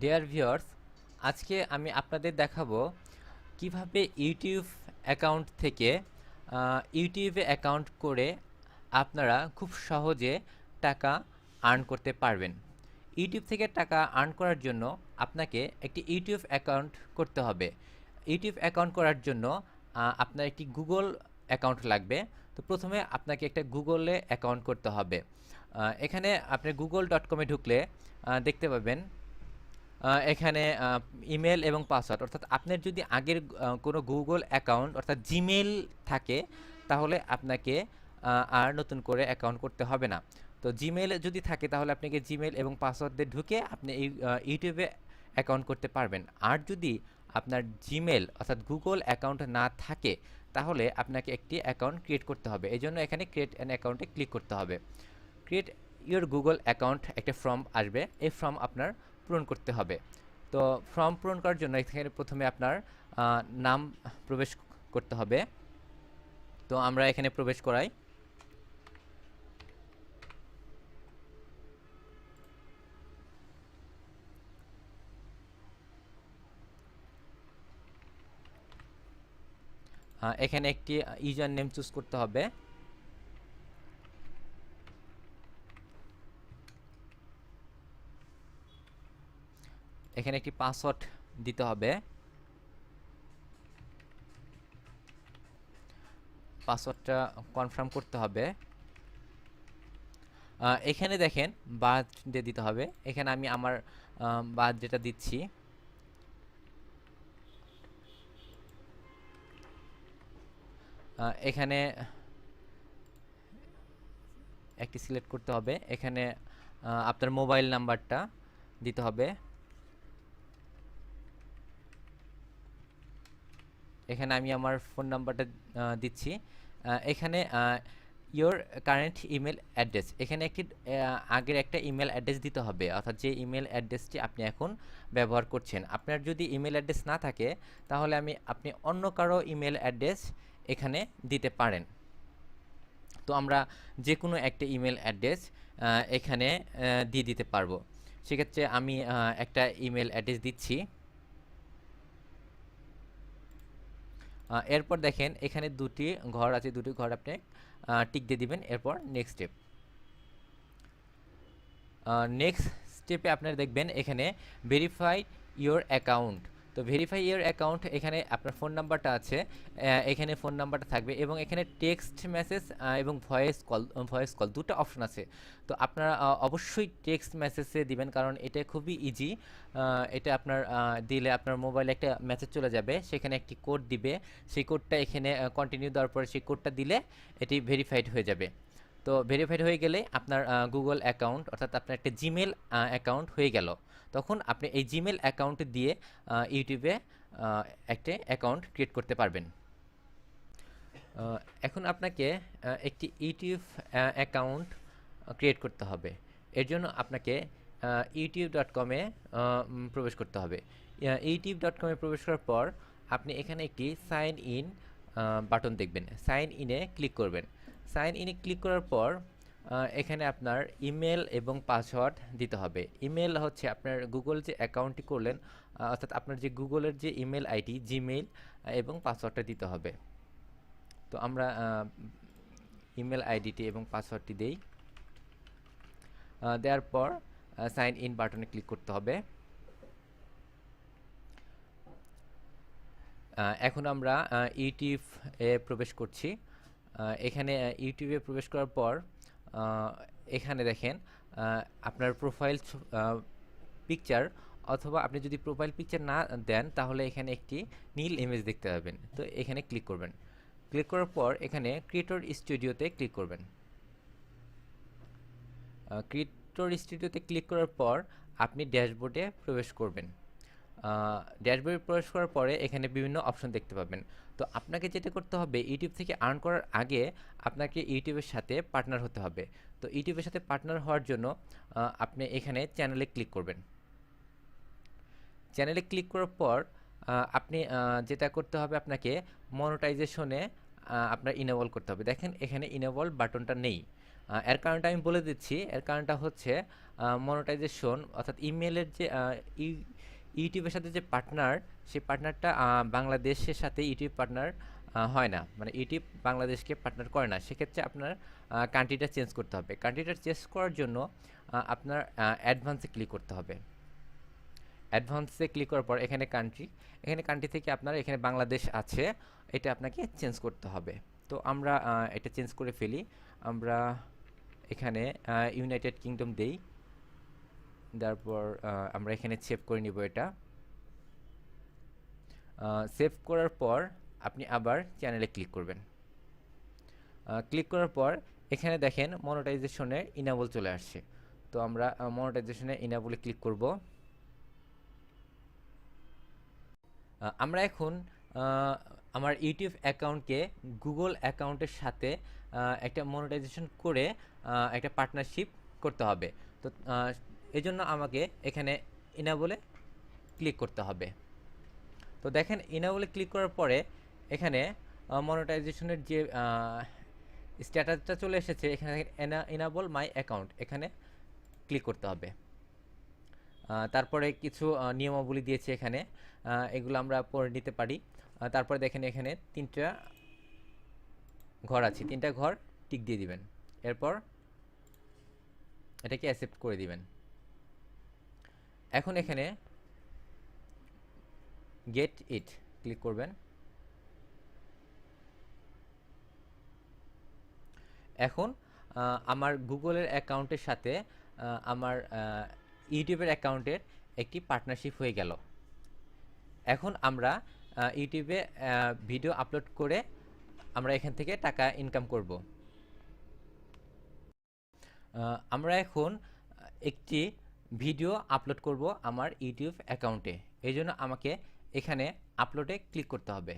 Dear viewers, আজকে আমি আপনাদের দেখাবো কিভাবে ইউটিউব অ্যাকাউন্ট থেকে ইউটিউবে অ্যাকাউন্ট করে আপনারা খুব সহজে টাকা আর্ন করতে পারবেন। ইউটিউব থেকে টাকা আর্ন করার জন্য আপনাকে একটি ইউটিউব অ্যাকাউন্ট করতে হবে। ইউটিউব অ্যাকাউন্ট করার জন্য আপনার একটি গুগল অ্যাকাউন্ট লাগবে। তো প্রথমে আপনাকে একটা গুগলে অ্যাকাউন্ট করতে হবে। এখানে আপনি google.com-এ ঢুকলে দেখতে পাবেন এখানে ইমেল এবং পাসওয়ার্ড, অর্থাৎ আপনার যদি আগের কোনো গুগল অ্যাকাউন্ট অর্থাৎ জিমেল থাকে, তাহলে আপনাকে আর নতুন করে অ্যাকাউন্ট করতে হবে না। তো জিমেল যদি থাকে তাহলে আপনাকে জিমেল এবং পাসওয়ার্ড দিয়ে ঢুকে আপনি এই ইউটিউবে অ্যাকাউন্ট করতে পারবেন। আর যদি আপনার জিমেল অর্থাৎ গুগল অ্যাকাউন্ট না থাকে, তাহলে আপনাকে একটি অ্যাকাউন্ট ক্রিয়েট করতে হবে। এই জন্য এখানে ক্রিয়েট অ্যান অ্যাকাউন্টে ক্লিক করতে হবে। ক্রিয়েট ইউর গুগল অ্যাকাউন্ট একটা ফর্ম আসবে, এই ফর্ম আপনার পূরণ করতে হবে। তো ফর্ম পূরণ করার জন্য এখানে প্রথমে আপনার নাম প্রবেশ করতে হবে। তো আমরা এখানে প্রবেশ করাই। এখানে একটি ইউজার নেম চুজ করতে হবে। এখানে একটি পাসওয়ার্ড দিতে হবে। পাসওয়ার্ডটা কনফার্ম করতে হবে। এখানে দেখেন বার্থ ডে দিতে হবে। এখানে আমি আমার বার্থ ডেটা দিচ্ছি। এখানে একটি সিলেক্ট করতে হবে। এখানে আপনার মোবাইল নাম্বারটা দিতে হবে। এখানে আমি আমার ফোন নাম্বারটা দিচ্ছি। এখানে ইওর কারেন্ট ইমেল অ্যাড্রেস, এখানে একটি আগের একটা ইমেল অ্যাড্রেস দিতে হবে, অর্থাৎ যে ইমেল অ্যাড্রেসটি আপনি এখন ব্যবহার করছেন। আপনার যদি ইমেল অ্যাড্রেস না থাকে, তাহলে আপনি অন্য কারো ইমেল অ্যাড্রেস এখানে দিতে পারেন। তো আমরা যে কোনো একটা ইমেল অ্যাড্রেস এখানে দিয়ে দিতে পারবো। সেক্ষেত্রে আমি একটা ইমেল অ্যাড্রেস দিচ্ছি। এরপর দেখেন এখানে দুটি ঘর আছে, দুটি ঘর আপনি টিক দিয়ে দিবেন। এরপর নেক্সট স্টেপ। নেক্সট স্টেপে আপনারা দেখবেন এখানে ভেরিফাই ইওর অ্যাকাউন্ট। তো ভেরিফাই ইওর অ্যাকাউন্ট, এখানে আপনার ফোন নাম্বারটা আছে, এখানে ফোন নাম্বারটা থাকবে এবং এখানে টেক্সট মেসেজ এবং ভয়েস কল দুটো অপশন আছে। তো আপনারা অবশ্যই টেক্সট মেসেজে দিবেন, কারণ এটা খুবই ইজি। এটা আপনার দিলে আপনার মোবাইলে একটা মেসেজ চলে যাবে, সেখানে একটি কোড দিবে। সেই কোডটা এখানে কন্টিনিউ দেওয়ার পরে সেই কোডটা দিলে এটি ভেরিফাইড হয়ে যাবে। তো ভেরিফাইড হয়ে গেলে আপনার গুগল অ্যাকাউন্ট অর্থাৎ আপনার একটা জিমেল অ্যাকাউন্ট হয়ে গেল। তখন আপনি এই জিমেল অ্যাকাউন্ট দিয়ে ইউটিউবে একটা অ্যাকাউন্ট ক্রিয়েট করতে পারবেন। এখন আপনাকে একটি ইউটিউব অ্যাকাউন্ট ক্রিয়েট করতে হবে। এর জন্য আপনাকে youtube.com-এ প্রবেশ করতে হবে। youtube.com-এ প্রবেশ করার পর আপনি এখানে একটি সাইন ইন বাটন দেখবেন। সাইন ইনে ক্লিক করবেন। সাইন ইনে ক্লিক করার পর এখানে আপনার ইমেল এবং পাসওয়ার্ড দিতে হবে। ইমেল হচ্ছে আপনার গুগল যে অ্যাকাউন্টটি করলেন, অর্থাৎ আপনার যে গুগলের যে ইমেল আইডি, জিমেইল এবং পাসওয়ার্ডটা দিতে হবে। তো আমরা ইমেল আইডিটি এবং পাসওয়ার্ডটি দেই। দেওয়ার পর সাইন ইন বাটনে ক্লিক করতে হবে। এখন আমরা ইউটিউবে প্রবেশ করছি। এখানে ইউটিউবে প্রবেশ করার পর এখানে দেখেন আপনার প্রোফাইল পিকচার, অথবা আপনি যদি প্রোফাইল পিকচার না দেন তাহলে এখানে একটি নীল ইমেজ দেখতে পাবেন। তো এখানে ক্লিক করবেন। ক্লিক করার পর এখানে ক্রিয়েটর স্টুডিওতে ক্লিক করবেন। ক্রিয়েটর স্টুডিওতে ক্লিক করার পর আপনি ড্যাশবোর্ডে প্রবেশ করবেন। ড্যাশবোর্ডে প্রবেশ করার পরে এখানে বিভিন্ন অপশন দেখতে পাবেন। তো আপনাকে যেটা করতে হবে, ইউটিউব থেকে আর্ন করার আগে আপনাকে ইউটিউবের সাথে পার্টনার হতে হবে। তো ইউটিউবের সাথে পার্টনার হওয়ার জন্য আপনি এখানে চ্যানেলে ক্লিক করবেন। চ্যানেলে ক্লিক করার পর আপনি যেটা করতে হবে, আপনাকে মনিটাইজেশনে আপনার ইনেবল করতে হবে। দেখেন এখানে ইনেবল বাটনটা নেই। এর কারণটা আমি বলে দিচ্ছি। এর কারণটা হচ্ছে মনিটাইজেশন অর্থাৎ ইমেইলের যে ইউটিউবের সাথে যে পার্টনার, সেই পার্টনারটা বাংলাদেশের সাথে ইউটিউব পার্টনার হয় না, মানে ইউটিউব বাংলাদেশকে পার্টনার করে না। সেক্ষেত্রে আপনার কান্ট্রিটা চেঞ্জ করতে হবে। কান্ট্রিটা চেঞ্জ করার জন্য আপনার অ্যাডভান্সে ক্লিক করতে হবে। অ্যাডভান্সে ক্লিক করার পর এখানে কান্ট্রি থেকে আপনার এখানে বাংলাদেশ আছে, এটা আপনাকে চেঞ্জ করতে হবে। তো আমরা এটা চেঞ্জ করে ফেলি। আমরা এখানে ইউনাইটেড কিংডম দেই, তারপর আমরা এখানে সেভ করে নিব। এটা সেভ করার পর আপনি আবার চ্যানেলে ক্লিক করবেন। ক্লিক করার পর এখানে দেখেন মনিটাইজেশনের ইনাবল চলে আসছে। তো আমরা মনিটাইজেশনের ইনাবলে ক্লিক করব। আমরা এখন আমার ইউটিউব অ্যাকাউন্টকে গুগল অ্যাকাউন্টের সাথে একটা মনিটাইজেশন করে একটা পার্টনারশিপ করতে হবে। তো এজন্য আমাকে এখানে ইনাবলে ক্লিক করতে হবে। তো দেখেন ইনাবলে ক্লিক করার পরে এখানে মনিটাইজেশনের যে স্ট্যাটাসটা চলে এসেছে, এখানে ইনাবল মাই অ্যাকাউন্ট, এখানে ক্লিক করতে হবে। তারপরে কিছু নিয়মাবলী দিয়েছে এখানে, এগুলো আমরা পড়ে নিতে পারি। তারপরে দেখেন এখানে 3টা ঘর আছে, 3টা ঘর টিক দিয়ে দিবেন। এরপর এটাকে অ্যাকসেপ্ট করে দিবেন। এখন এখানে গেট ইট ক্লিক করবেন। এখন আমার গুগলের অ্যাকাউন্টের সাথে আমার ইউটিউবের অ্যাকাউন্টের একটি পার্টনারশিপ হয়ে গেল। এখন আমরা ইউটিউবে ভিডিও আপলোড করে আমরা এখান থেকে টাকা ইনকাম করব। আমরা এখন একটি ভিডিও আপলোড করব আমার ইউটিউব অ্যাকাউন্টে। এই জন্য আমাকে এখানে আপলোডে ক্লিক করতে হবে।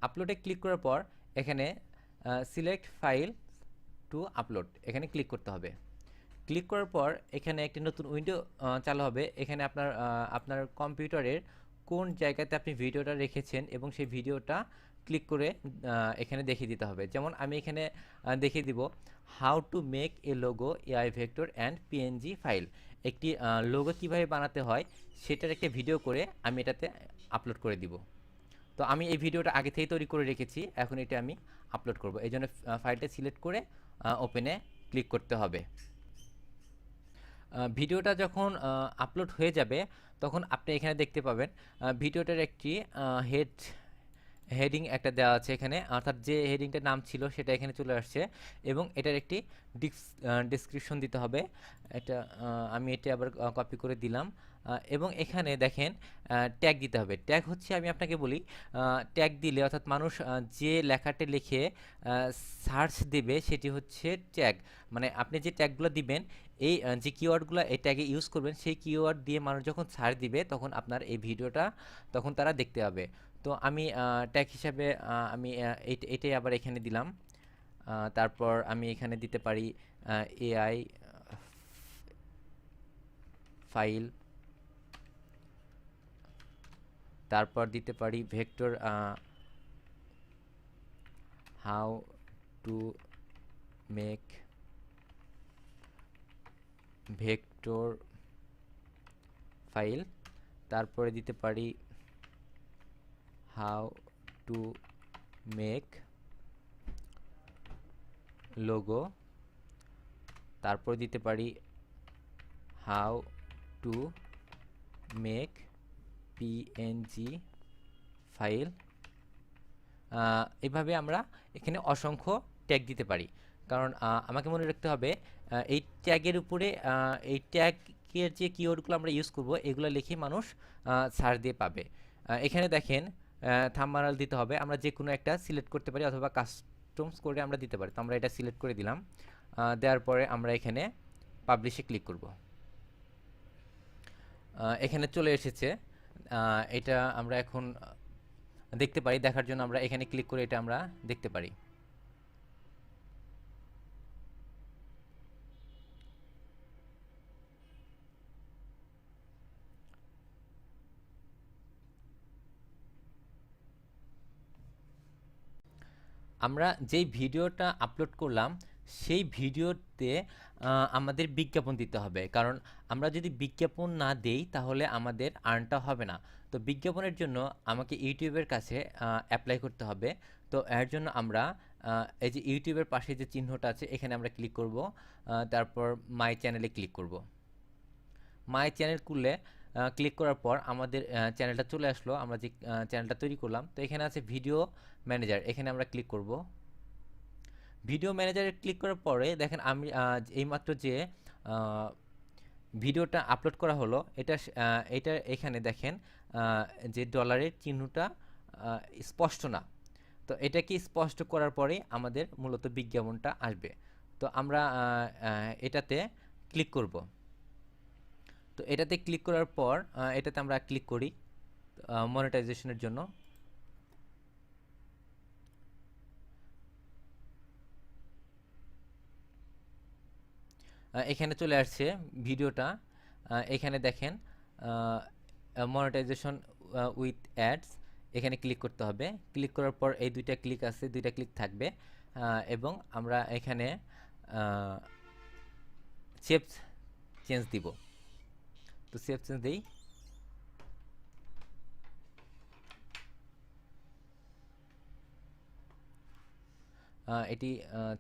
আপলোডে ক্লিক করার পর এখানে সিলেক্ট ফাইল টু আপলোড, এখানে ক্লিক করতে হবে। ক্লিক করার পর এখানে একটি নতুন উইন্ডো চালু হবে। এখানে আপনার কম্পিউটারের কোন জায়গাতে আপনি ভিডিওটা রেখেছেন এবং সেই ভিডিওটা ক্লিক করে এখানে দেখিয়ে দিতে হবে। যেমন আমি এখানে দেখিয়ে দিব how to make a logo AI vector and PNG file. একটি লোগো কিভাবে বানাতে হয় সেটার একটা ভিডিও করে আমি এটাতে আপলোড করে দিব। তো আমি এই ভিডিওটা আগে থেকেই তৈরি করে রেখেছি, এখন এটা আমি আপলোড করব। এই জন্য ফাইলটা সিলেক্ট করে ওপেনে ক্লিক করতে হবে। ভিডিওটা যখন আপলোড হয়ে যাবে তখন আপনি এখানে দেখতে পাবেন ভিডিওটার একটি হেডিং একটা দেওয়া আছে এখানে, অর্থাৎ যে হেডিংটার নাম ছিল সেটা এখানে চলে আসছে এবং এটার একটি ডিসক্রিপশন দিতে হবে। এটা আমি এটা আবার কপি করে দিলাম। এবং এখানে দেখেন ট্যাগ দিতে হবে। ট্যাগ হচ্ছে, আমি আপনাকে বলি, ট্যাগ দিলে অর্থাৎ মানুষ যে লেখাটা লিখে সার্চ দেবে সেটি হচ্ছে ট্যাগ। মানে আপনি যে ট্যাগগুলো দিবেন, এই যে কিওয়ার্ডগুলো এই ট্যাগে ইউজ করবেন, সেই কিওয়ার্ড দিয়ে মানুষ যখন সার্চ দিবে তখন আপনার এই ভিডিওটা তখন তারা দেখতে পাবে। তো আমি ট্যাগ হিসাবে আমি এটাই আবার এখানে দিলাম। তারপর আমি এখানে দিতে পারি এআই ফাইল, তারপর দিতে পারি vector, how to make vector file, তারপরে দিতে পারি হাউ টু মেক লোগো, তারপর দিতে পারি how to make PNG file. এভাবে আমরা এখানে অসংখ্য ট্যাগ দিতে পারি, কারণ আমাকে মনে রাখতে হবে এই ট্যাগের উপরে এই ট্যাগের যে কিওয়ার্ডগুলো আমরা ইউজ করব এগুলো লিখে মানুষ সার্চ দিয়ে পাবে। এখানে দেখেন থাম্বনেল দিতে হবে, আমরা যে কোনো একটা সিলেক্ট করতে পারি অথবা কাস্টমস করে আমরা দিতে পারি। তো আমরা এটা সিলেক্ট করে দিলাম। দেওয়ার পরে আমরা এখানে পাবলিশে ক্লিক করব। এখানে চলে এসেছে। এটা আমরা এখন দেখতে পারি। দেখার জন্য আমরা এখানে ক্লিক করে এটা আমরা দেখতে পারি। আমরা যেই ভিডিওটা আপলোড করলাম সেই ভিডিওতে আমাদের বিজ্ঞাপন দিতে হবে, কারণ আমরা যদি বিজ্ঞাপন না দেই তাহলে আমাদের আর্নটা হবে না। তো বিজ্ঞাপনের জন্য আমাকে ইউটিউবের কাছে অ্যাপ্লাই করতে হবে। তো এর জন্য আমরা এই যে ইউটিউবের পাশে যে চিহ্নটা আছে এখানে আমরা ক্লিক করব, তারপর মাই চ্যানেলে ক্লিক করব। মাই চ্যানেল খুললে ক্লিক করার পর আমাদের চ্যানেলটা চলে আসলো, আমরা যে চ্যানেলটা তৈরি করলাম। তো এখানে আছে ভিডিও ম্যানেজার, এখানে আমরা ক্লিক করব। ভিডিও ম্যানেজারে ক্লিক করার পরে দেখেন আমি এইমাত্র যে আহ, ভিডিওটা আপলোড করা হলো এটা এখানে দেখেন যে ডলারের চিহ্নটা স্পষ্ট না। তো এটাকে স্পষ্ট করার পরেই আমাদের মূলত বিজ্ঞাপনটা আসবে। তো আমরা এটাতে ক্লিক করব। তো এটাতে ক্লিক করার পর এটাতে আমরা ক্লিক করি মনিটাইজেশনের জন্য। এখানে চলে আসছে ভিডিওটা। এখানে দেখেন মনিটাইজেশন উইথ অ্যাডস, এখানে ক্লিক করতে হবে। ক্লিক করার পর এই দুইটা ক্লিক আছে, দুইটা ক্লিক থাকবে এবং আমরা এখানে সেভ চেঞ্জ দিব। তো সেভ চেঞ্জ দিই। এটি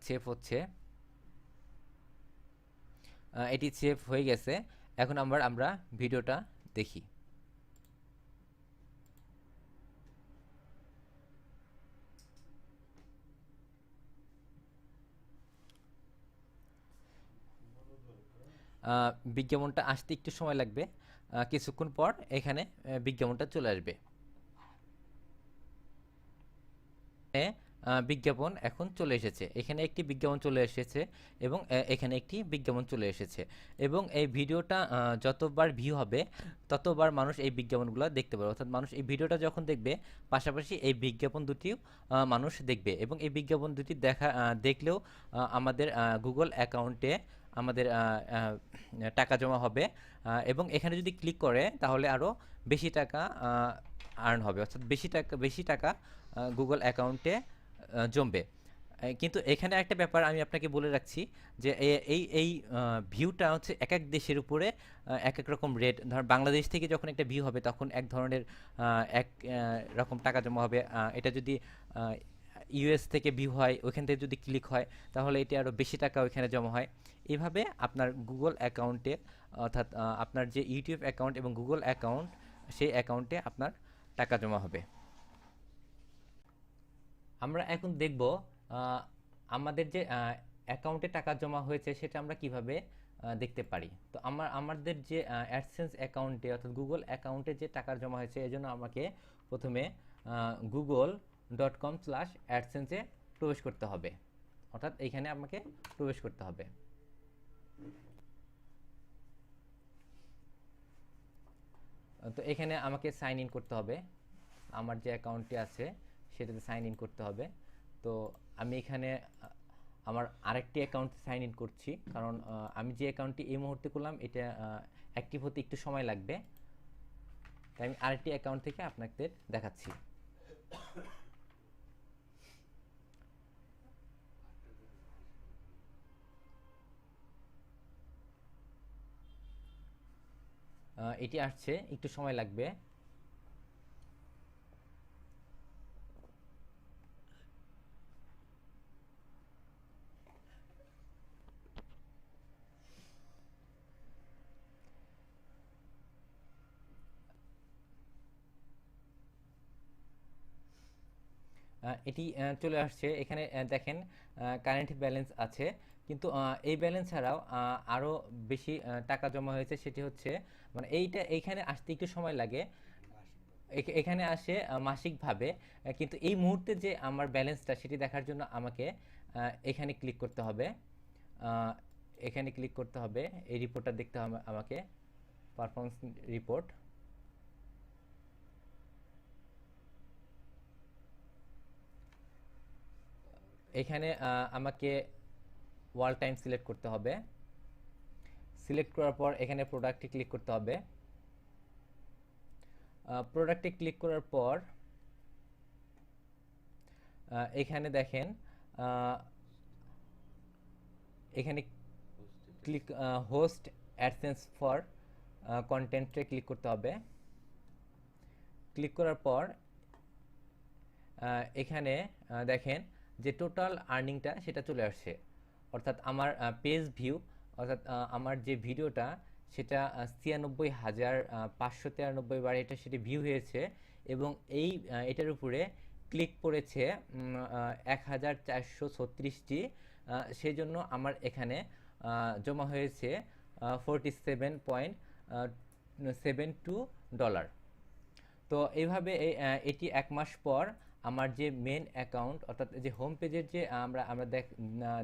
সেভ হচ্ছে, এটি সেভ হয়ে গেছে। এখন আমরা ভিডিওটা দেখি। বিজ্ঞাপনটা আসতে একটু সময় লাগবে, কিছুক্ষণ পর এখানে বিজ্ঞাপনটা চলে আসবে। বিজ্ঞাপন এখন চলে এসেছে, এখানে একটি বিজ্ঞাপন চলে এসেছে এবং এখানে একটি বিজ্ঞাপন চলে এসেছে এবং এই ভিডিওটা যতবার ভিউ হবে ততবার মানুষ এই বিজ্ঞাপনগুলো দেখতে পাবে। অর্থাৎ মানুষ এই ভিডিওটা যখন দেখবে পাশাপাশি এই বিজ্ঞাপন দুটিও মানুষ দেখবে এবং এই বিজ্ঞাপন দুটি দেখলেও আমাদের গুগল অ্যাকাউন্টে আমাদের টাকা জমা হবে এবং এখানে যদি ক্লিক করে তাহলে আরও বেশি টাকা আর্ন হবে, অর্থাৎ বেশি টাকা গুগল অ্যাকাউন্টে জমবে। কিন্তু এখানে একটা ব্যাপার আমি আপনাকে বলে রাখছি যে এই ভিউটা হচ্ছে এক এক দেশের উপরে এক এক রকম রেট। ধর বাংলাদেশ থেকে যখন একটা ভিউ হবে তখন এক ধরনের এক রকম টাকা জমা হবে। এটা যদি ইউএস থেকে ভিউ হয়, ওইখান থেকে যদি ক্লিক হয় তাহলে এটা আরও বেশি টাকা ওইখানে জমা হয়। এইভাবে আপনার গুগল অ্যাকাউন্টে, অর্থাৎ আপনার যে ইউটিউব অ্যাকাউন্ট এবং গুগল অ্যাকাউন্ট, সেই অ্যাকাউন্টে আপনার টাকা জমা হবে। আমরা এখন দেখব আহ, আমাদের যে অ্যাকাউন্টে টাকা জমা হয়েছে সেটা আমরা কিভাবে দেখতে পারি। তো আমাদের যে অ্যাডসেন্স অ্যাকাউন্টে অর্থাৎ গুগল অ্যাকাউন্টে যে টাকা জমা হয়েছে এজন্য আমাকে প্রথমে google.com/adsense-এ প্রবেশ করতে হবে, অর্থাৎ এইখানে আমাকে প্রবেশ করতে হবে। তো এখানে আমাকে সাইন ইন করতে হবে, আমার যে অ্যাকাউন্টটি আছে সেটাতে সাইন ইন করতে হবে। তো আমি এখানে আমার আরেকটি অ্যাকাউন্টে সাইন ইন করছি, কারণ আমি যে অ্যাকাউন্টটি এই মুহূর্তে করলাম এটা অ্যাক্টিভ হতে একটু সময় লাগবে, তাই আমি আরেকটি অ্যাকাউন্ট থেকে আপনাদের দেখাচ্ছি। এটি আসছে, একটু সময় লাগবে। এটি চলে আসছে, এখানে দেখেন কারেন্ট ব্যালেন্স আছে, কিন্তু এই ব্যালেন্স ছাড়াও আরও বেশি টাকা জমা হয়েছে। সেটি হচ্ছে মানে এইখানে আসতে একটু সময় লাগে, এখানে আসে মাসিকভাবে। কিন্তু এই মুহূর্তে যে আমার ব্যালেন্সটা সেটি দেখার জন্য আমাকে এখানে ক্লিক করতে হবে। আহ, এখানে ক্লিক করতে হবে, এই রিপোর্টটা দেখতে হবে আমাকে, পারফরমেন্স রিপোর্ট। এখানে আমাকে ওয়াল টাইম সিলেক্ট করতে হবে। সিলেক্ট করার পর এখানে প্রোডাক্টে ক্লিক করতে হবে। প্রোডাক্টে ক্লিক করার পর এখানে দেখেন, আহ, এখানে ক্লিক হোস্ট অ্যাডসেন্স ফর কন্টেন্টে ক্লিক করতে হবে। ক্লিক করার পর এখানে দেখেন যে টোটাল আর্নিংটা সেটা চলে আসছে, অর্থাৎ আমার পেজ ভিউ, অর্থাৎ আমার যে ভিডিওটা সেটা 96,593 বার এটা সেটি ভিউ হয়েছে, এবং এটার উপরে ক্লিক পড়েছে 1,436টি। সেই জন্য আমার এখানে জমা হয়েছে $47.72। তো এইভাবে এটি 1 মাস পর আমার যে মেন অ্যাকাউন্ট, অর্থাৎ যে হোম পেজের যে আমরা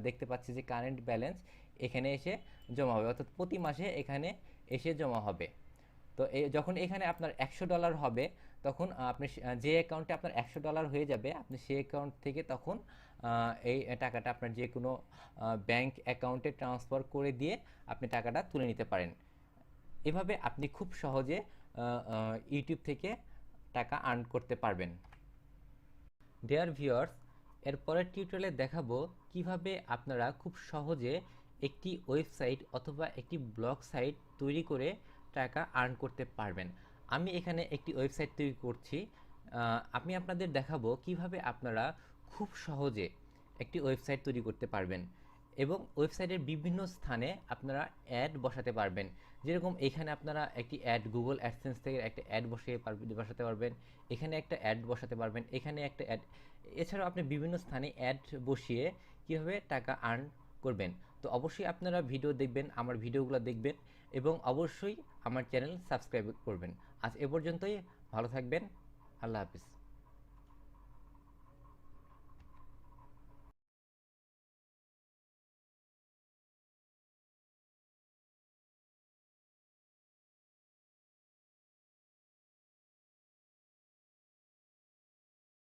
দেখতে পাচ্ছি যে কারেন্ট ব্যালেন্স এখানে এসে জমা হবে, অর্থাৎ প্রতি মাসে এখানে এসে জমা হবে। তো যখন এখানে আপনার $100 হবে, তখন আপনি যে অ্যাকাউন্টে আপনার $100 হয়ে যাবে, আপনি সেই অ্যাকাউন্ট থেকে তখন এই টাকাটা আপনার যে কোনো ব্যাংক অ্যাকাউন্টে ট্রান্সফার করে দিয়ে আপনি টাকাটা তুলে নিতে পারেন। এভাবে আপনি খুব সহজে ইউটিউব থেকে টাকা আর্ন করতে পারবেন। ডিয়ার ভিউয়ার্স, এরপরের টিউটোরিয়ালে দেখাবো কিভাবে আপনারা খুব সহজে একটি ওয়েবসাইট অথবা একটি ব্লগ সাইট তৈরি করে টাকা আর্ন করতে পারবেন। আমি এখানে একটি ওয়েবসাইট তৈরি করছি। আমি আপনাদের দেখাবো কিভাবে আপনারা খুব সহজে একটি ওয়েবসাইট তৈরি করতে পারবেন, এবং ওয়েবসাইটের বিভিন্ন স্থানে আপনারা অ্যাড বসাতে পারবেন। যেরকম এখানে আপনারা একটি অ্যাড গুগল অ্যাডসেন্স থেকে একটা অ্যাড বসাতে পারবেন, এখানে একটা অ্যাড বসাতে পারবেন, এখানে একটা অ্যাড, এছাড়াও আপনি বিভিন্ন স্থানে অ্যাড বসিয়ে কীভাবে টাকা আর্ন করবেন। তো অবশ্যই আপনারা ভিডিও দেখবেন, আমার ভিডিওগুলো দেখবেন, এবং অবশ্যই আমার চ্যানেল সাবস্ক্রাইব করবেন। আজ এ পর্যন্তই, ভালো থাকবেন, আল্লাহ হাফিজ।